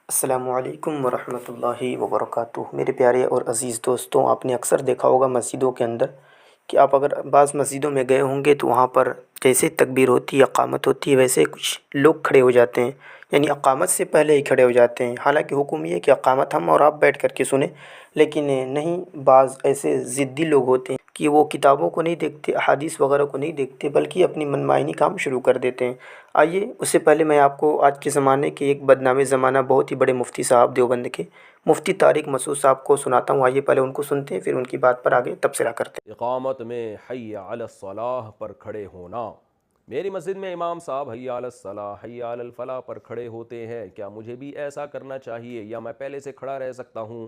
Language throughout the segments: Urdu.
السلام علیکم ورحمۃ اللہ وبرکاتہ۔ میرے پیارے اور عزیز دوستوں، آپ نے اکثر دیکھا ہوگا مسجدوں کے اندر کہ آپ اگر بعض مسجدوں میں گئے ہوں گے تو وہاں پر جیسے تکبیر ہوتی ہے، اقامت ہوتی ہے، ویسے کچھ لوگ کھڑے ہو جاتے ہیں، یعنی اقامت سے پہلے ہی کھڑے ہو جاتے ہیں۔ حالانکہ حکم یہ ہے کہ اقامت ہم اور آپ بیٹھ کر کے سنیں، لیکن نہیں، بعض ایسے ضدی لوگ ہوتے ہیں کہ وہ کتابوں کو نہیں دیکھتے، احادیث وغیرہ کو نہیں دیکھتے، بلکہ اپنی من معنی کام شروع کر دیتے ہیں۔ آئیے اس سے پہلے میں آپ کو آج کے زمانے کے ایک بدنام زمانہ بہت ہی بڑے مفتی صاحب دیوبند کے مفتی طارق مسعود صاحب کو سناتا ہوں۔ آئیے پہلے ان کو سنتے ہیں، پھر ان کی بات پر آگے تبصرہ کرتے ہیں۔ اقامت میں حی علی الصلاح پر کھڑے ہونا۔ میری مسجد میں امام صاحب حی علی الصلاح حی علی الفلاح پر کھڑے ہوتے ہیں، کیا مجھے بھی ایسا کرنا چاہیے یا میں پہلے سے کھڑا رہ سکتا ہوں؟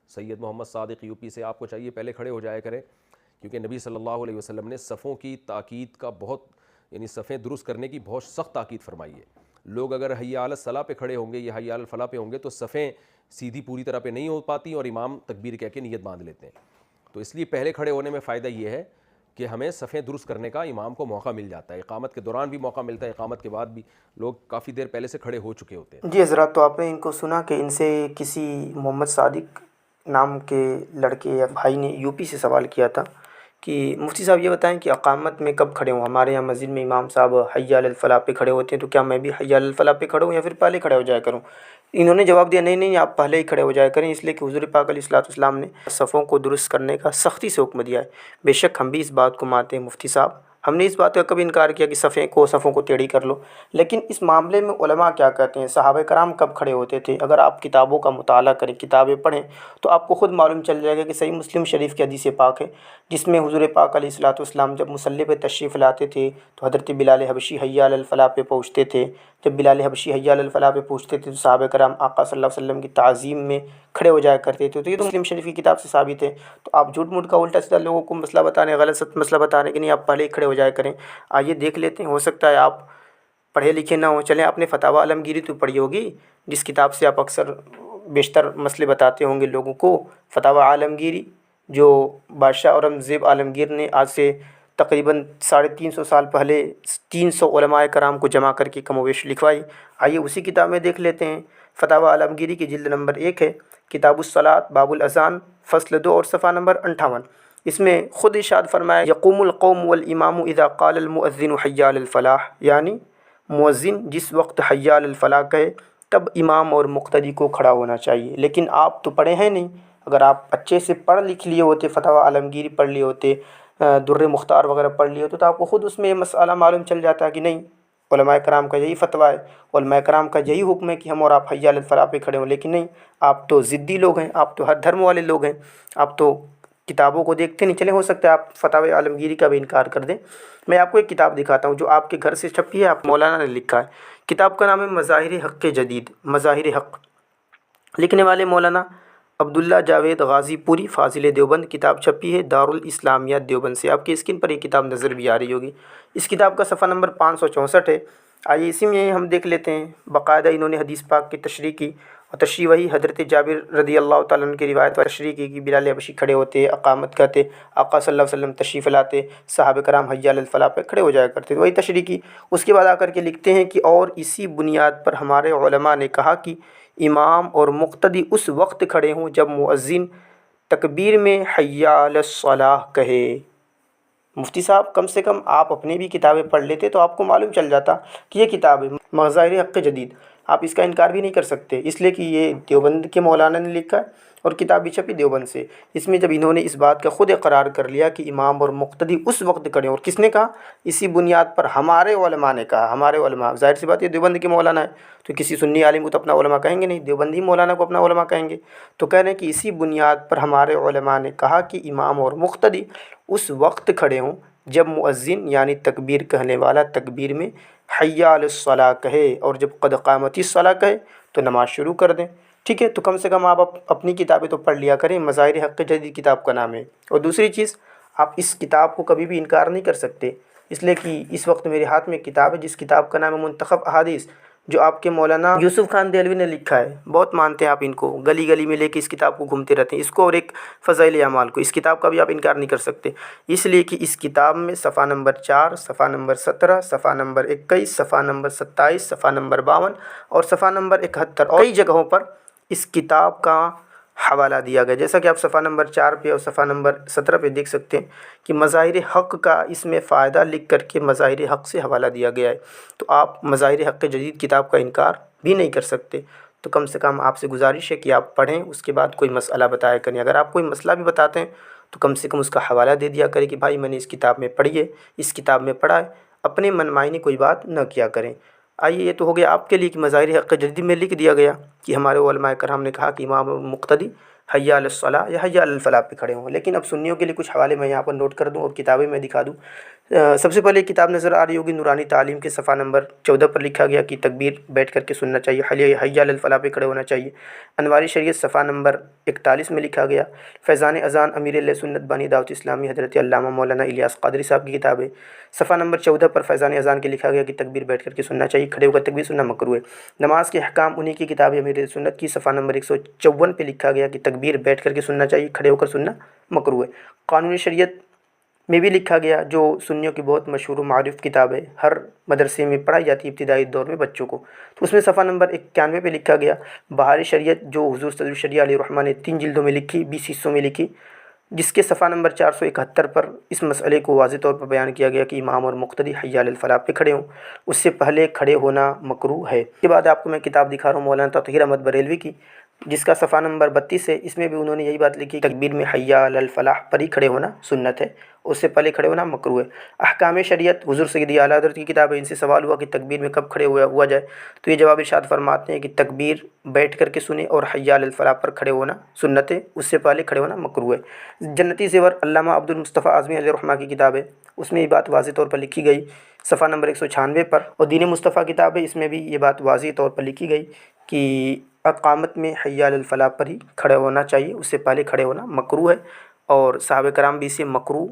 سید محمد صادق یوپی سے آپ کو چاہیے پہلے کھڑے ہو جایا کریں، کیونکہ نبی صلی اللہ علیہ وسلم نے صفوں کی تاکید کا یعنی صفیں درست کرنے کی بہت سخت تاکید فرمائی ہے۔ لوگ اگر حی علی الصلاح پہ کھڑے ہوں گے یا حی علی الفلاح پہ ہوں گے تو صفیں سیدھی پوری طرح پہ نہیں ہو پاتی اور امام تکبیر کہہ کے نیت باندھ لیتے ہیں۔ تو اس لیے پہلے کھڑے ہونے میں فائدہ یہ ہے کہ ہمیں صفیں درست کرنے کا امام کو موقع مل جاتا ہے، اقامت کے دوران بھی موقع ملتا ہے، اقامت کے بعد بھی لوگ کافی دیر پہلے سے کھڑے ہو چکے ہوتے ہیں۔ جی حضرات، تو آپ نے ان کو سنا کہ ان سے کسی محمد صادق نام کے لڑکے یا بھائی نے یوپی سے سوال کیا تھا کہ مفتی صاحب یہ بتائیں کہ اقامت میں کب کھڑے ہوں؟ ہمارے یہاں مسجد میں امام صاحب حی علی الفلاح پہ کھڑے ہوتے ہیں، تو کیا میں بھی حی علی الفلاح پہ کھڑا ہوں یا پھر پہلے کھڑے ہو جایا کروں؟ انہوں نے جواب دیا، نہیں نہیں، آپ پہلے ہی کھڑے ہو جایا کریں، اس لیے کہ حضور پاک علیہ الصلوۃ والسلام نے صفوں کو درست کرنے کا سختی سے حکم دیا ہے۔ بے شک ہم بھی اس بات کو مانتے ہیں مفتی صاحب، ہم نے اس بات کا کبھی انکار کیا کہ صفوں کو ٹیڑھی کر لو، لیکن اس معاملے میں علماء کیا کہتے ہیں، صحابہ کرام کب کھڑے ہوتے تھے؟ اگر آپ کتابوں کا مطالعہ کریں، کتابیں پڑھیں، تو آپ کو خود معلوم چل جائے گا کہ صحیح مسلم شریف کی حدیث پاک ہے جس میں حضور پاک علیہ الصلوۃ والسلام جب مصلی پہ تشریف لاتے تھے تو حضرت بلال حبشی حی علی الفلاح پہ پہنچتے تھے۔ جب بلال حبشی حی علی الفلاح پہ پہنچتے تھے تو صحابہ کرام آقا صلی اللہ علیہ وسلم کی تعظیم میں کھڑے ہو جایا کرتے تھے۔ تو یہ تو مسلم شریف کی کتاب سے ثابت ہے، تو آپ جھوٹ موٹ کا الٹا سیدھا لوگوں کو مسئلہ بتانے، غلط مسئلہ بتانے کہ نہیں آپ پہلے ہی کھڑے ہو جایا کریں۔ آئیے دیکھ لیتے ہیں، ہو سکتا ہے آپ پڑھے لکھے نہ ہوں۔ چلیں، آپ نے فتاوی عالمگیری تو پڑھی ہوگی، جس کتاب سے آپ اکثر بیشتر مسئلے بتاتے ہوں گے لوگوں کو۔ فتاوی عالمگیری جو بادشاہ اورنگزیب عالمگیر نے آج سے تقریباً 350 سال پہلے 300 علماء کرام کو جمع کر کے کم و بیش لکھوائی۔ آئیے اسی کتاب میں دیکھ لیتے ہیں۔ فتاوی عالمگیری کی جلد نمبر 1 ہے، کتاب الصلاۃ باب الاذان فصل 2 اور صفحہ نمبر 58۔ اس میں خود ارشاد فرمایا، یقوم القوم والامام اذا قال المؤذن حی علی الفلاح، یعنی مؤذن جس وقت حی علی الفلاح کہے تب امام اور مقتدی کو کھڑا ہونا چاہیے۔ لیکن آپ تو پڑھے ہیں نہیں، اگر آپ اچھے سے پڑھ لکھ لیے ہوتے، فتاوی عالمگیری پڑھ لیے ہوتے، در مختار وغیرہ پڑھ لیے ہوتے، تو آپ کو خود اس میں یہ مسئلہ معلوم چل جاتا کہ نہیں، علماء کرام کا یہی فتویٰ ہے، علماء کرام کا یہی حکم ہے کہ ہم اور آپ حی علی الفلاح پہ کھڑے ہوں۔ لیکن نہیں، آپ تو ضدی لوگ ہیں، آپ تو ہر دھرم والے لوگ ہیں، آپ تو کتابوں کو دیکھتے نہیں۔ چلیں، ہو سکتا ہے آپ فتاوی عالمگیری کا بھی انکار کر دیں۔ میں آپ کو ایک کتاب دکھاتا ہوں جو آپ کے گھر سے چھپی ہے، آپ مولانا نے لکھا ہے۔ کتاب کا نام ہے مظاہر حق جدید، مظاہر حق، لکھنے والے مولانا عبداللہ جاوید غازی پوری، فاضل دیوبند۔ کتاب چھپی ہے دارالاسلامیہ دیوبند سے۔ آپ کی اسکرین پر یہ کتاب نظر بھی آ رہی ہوگی۔ اس کتاب کا صفحہ نمبر 564 ہے۔ آئیے اسی میں ہم دیکھ لیتے ہیں، باقاعدہ انہوں نے حدیث پاک کی تشریح کی، اور تشریح وہی حضرت جابر رضی اللہ تعالیٰ عنہ کی روایت پر تشریح کی کہ بلال حبشی کھڑے ہوتے، اقامت کہتے، آقا صلی اللہ علیہ وسلم تشریف لاتے، صحابہ کرام حی علی الفلاح پہ کھڑے ہو جایا کرتے، وہی تشریح کی۔ اس کے بعد آ کر کے لکھتے ہیں کہ اور اسی بنیاد پر ہمارے علماء نے کہا کہ امام اور مقتدی اس وقت کھڑے ہوں جب مؤذن تکبیر میں حی علی الصلاح کہے۔ مفتی صاحب، کم سے کم آپ اپنی بھی کتابیں پڑھ لیتے تو آپ کو معلوم چل جاتا کہ یہ کتاب ہے مظاہر حق جدید، آپ اس کا انکار بھی نہیں کر سکتے، اس لیے کہ یہ دیوبند کے مولانا نے لکھا ہے اور کتاب بھی چھپی دیوبند سے۔ اس میں جب انہوں نے اس بات کا خود اقرار کر لیا کہ امام اور مقتدی اس وقت کھڑے، اور کس نے کہا؟ اسی بنیاد پر ہمارے علماء نے کہا۔ ہمارے علماء، ظاہر سی بات ہے دیوبند کے مولانا ہے، تو کسی سنی عالم کو تو اپنا علماء کہیں گے نہیں، دیوبندی مولانا کو اپنا علماء کہیں گے۔ تو کہہ رہے ہیں کہ اسی بنیاد پر ہمارے علماء نے کہا کہ امام اور مقتدی اس وقت کھڑے ہوں جب مؤذن یعنی تکبیر کہنے والا تکبیر میں حی علی الصلاح کہے، اور جب قد قامت الصلاح کہے تو نماز شروع کر دیں۔ ٹھیک ہے، تو کم سے کم آپ اپنی کتابیں تو پڑھ لیا کریں، مظاہر حق جدید کتاب کا نام ہے۔ اور دوسری چیز، آپ اس کتاب کو کبھی بھی انکار نہیں کر سکتے، اس لیے کہ اس وقت میرے ہاتھ میں کتاب ہے جس کتاب کا نام ہے منتخب احادیث، جو آپ کے مولانا یوسف خان دہلوی نے لکھا ہے، بہت مانتے ہیں آپ ان کو، گلی گلی میں لے کے اس کتاب کو گھومتے رہتے ہیں، اس کو اور ایک فضائل اعمال کو، اس کتاب کا بھی آپ انکار نہیں کر سکتے، اس لیے کہ اس کتاب میں صفحہ نمبر 4، صفحہ نمبر 17، صفحہ نمبر 21، صفحہ نمبر 27، صفحہ نمبر 52 اور صفحہ نمبر 71 اور کئی جگہوں پر اس کتاب کا حوالہ دیا گیا، جیسا کہ آپ صفحہ نمبر 4 پہ اور صفحہ نمبر 17 پہ دیکھ سکتے ہیں کہ مظاہر حق کا اس میں فائدہ لکھ کر کے مظاہر حق سے حوالہ دیا گیا ہے، تو آپ مظاہر حق جدید کتاب کا انکار بھی نہیں کر سکتے، تو کم سے کم آپ سے گزارش ہے کہ آپ پڑھیں، اس کے بعد کوئی مسئلہ بتایا کریں، اگر آپ کوئی مسئلہ بھی بتاتے ہیں تو کم سے کم اس کا حوالہ دے دیا کریں کہ بھائی میں نے اس کتاب میں پڑھی ہے، اس کتاب میں پڑھا ہے، اپنے من معنی کوئی بات نہ کیا کریں۔ آئیے، یہ تو ہو گیا آپ کے لیے کہ مظاہر حق جدید میں لکھ دیا گیا کہ ہمارے علماء کرام نے کہا کہ امام اور مقتدی حی علی الصلاح یا حی علی الفلاح پہ کھڑے ہوں، لیکن اب سنیوں کے لیے کچھ حوالے میں یہاں پر نوٹ کر دوں اور کتابیں میں دکھا دوں۔ سب سے پہلے کتاب نظر آ رہی ہوگی نورانی تعلیم کے صفحہ نمبر 14 پر لکھا گیا کہ تکبیر بیٹھ کر کے سننا چاہیے، حی علی الفلاح پہ کھڑے ہونا چاہیے۔ انواری شریعت صفحہ نمبر 41 میں لکھا گیا، فیضان اذان امیر اہل سنت بانی دعوت اسلامی حضرت علامہ مولانا الیاس قادری صاحب کی کتاب ہے، صفحہ نمبر 14 پر فیضان اذان کے لکھا گیا کہ تکبیر بیٹھ کر کے سننا چاہیے، کھڑے ہو کر تکبیر سننا مکروہ ہے۔ نماز کے احکام انہی کی کتاب ہے امیر اہل سنت کی، صفحہ نمبر 154 پہ لکھا گیا کہ تکبیر بیٹھ کر کے سننا چاہیے، کھڑے ہو کر سننا مکروہ ہے۔ قانون شریعت میں بھی لکھا گیا، جو سنیوں کی بہت مشہور و معروف کتاب ہے، ہر مدرسے میں پڑھائی جاتی ہے ابتدائی دور میں بچوں کو، تو اس میں صفحہ نمبر 91 پہ لکھا گیا بہار شریعت، جو حضور صدر الشریعہ علیہ الرحمٰن نے 3 جلدوں میں لکھی، 20 حصوں میں لکھی، جس کے صفحہ نمبر 471 پر اس مسئلے کو واضح طور پر بیان کیا گیا کہ امام اور مقتدی حی علی الفلاح پہ کھڑے ہوں، اس سے پہلے کھڑے ہونا مکروہ ہے۔ اس کے بعد آپ کو میں کتاب دکھا رہا ہوں مولانا تطہیر احمد بریلوی کی، جس کا صفحہ نمبر 32 ہے، اس میں بھی انہوں نے یہی بات لکھی کہ تکبیر میں حی علی الفلاح پر ہی کھڑے ہونا سنت ہے، اس سے پہلے کھڑے ہونا مکروہ ہے۔ احکام شریعت حضور سیدی اعلیٰ حضرت کی کتاب ہے، ان سے سوال ہوا کہ تکبیر میں کب کھڑے ہوا جائے، تو یہ جواب ارشاد فرماتے ہیں کہ تکبیر بیٹھ کر کے سنیں اور حی علی الفلاح پر کھڑے ہونا سنت ہے، اس سے پہلے کھڑے ہونا مکروہ ہے۔ جنتی زیور علامہ عبد المصطفیٰ اعظمی علیہ الرحمہ کی کتاب ہے، اس میں یہ بات واضح طور پر لکھی گئی، صفحہ نمبر 196 پر، اور دین مصطفیٰ کتاب ہے، اس میں بھی یہ بات واضح طور پر لکھی گئی کہ اقامت میں حی علی الفلاح پر ہی کھڑے ہونا چاہیے، اس سے پہلے کھڑے ہونا مکروہ ہے، اور صحابہ کرام بھی اسے مکروہ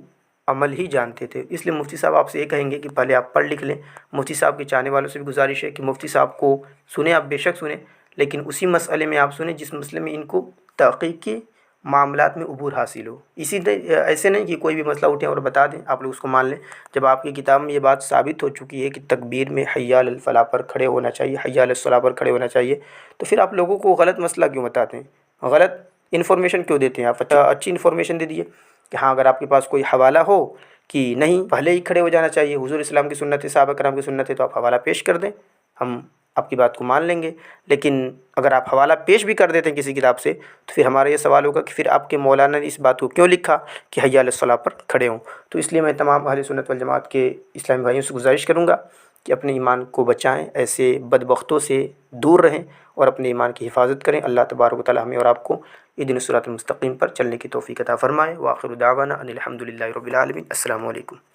عمل ہی جانتے تھے۔ اس لیے مفتی صاحب آپ سے یہ کہیں گے کہ پہلے آپ پڑھ لکھ لیں۔ مفتی صاحب کے چاہنے والوں سے بھی گزارش ہے کہ مفتی صاحب کو سنیں، آپ بے شک سنیں، لیکن اسی مسئلے میں آپ سنیں جس مسئلے میں ان کو تحقیق کے معاملات میں عبور حاصل ہو، ایسے نہیں کہ کوئی بھی مسئلہ اٹھیں اور بتا دیں، آپ لوگ اس کو مان لیں۔ جب آپ کی کتاب میں یہ بات ثابت ہو چکی ہے کہ تکبیر میں حی علی الفلاح پر کھڑے ہونا چاہیے، حی علی الصلاح پر کھڑے ہونا چاہیے، تو پھر آپ لوگوں کو غلط مسئلہ کیوں بتاتے ہیں، غلط انفارمیشن کیوں دیتے ہیں؟ آپ اچھی انفارمیشن دے دیے کہ ہاں، اگر آپ کے پاس کوئی حوالہ ہو کہ نہیں پہلے ہی کھڑے ہو جانا چاہیے، حضور اسلام کی سنت ہے، صحابہ کرام کی سنت ہے، تو آپ حوالہ پیش کر دیں، ہم آپ کی بات کو مان لیں گے۔ لیکن اگر آپ حوالہ پیش بھی کر دیتے ہیں کسی کتاب سے، تو پھر ہمارا یہ سوال ہوگا کہ پھر آپ کے مولانا نے اس بات کو کیوں لکھا کہ حی علی الصلاح پر کھڑے ہوں؟ تو اس لیے میں تمام اہل سنت والجماعت کے اسلامی بھائیوں سے گزارش کروں گا کہ اپنے ایمان کو بچائیں، ایسے بدبختوں سے دور رہیں اور اپنے ایمان کی حفاظت کریں۔ اللہ تبارک و تعالی ہمیں اور آپ کو اہدنا الصراط المستقیم پر چلنے کی توفیق عطا فرمائے۔ وآخر دعوانا ان الحمد للہ رب العالمین۔ السلام علیکم۔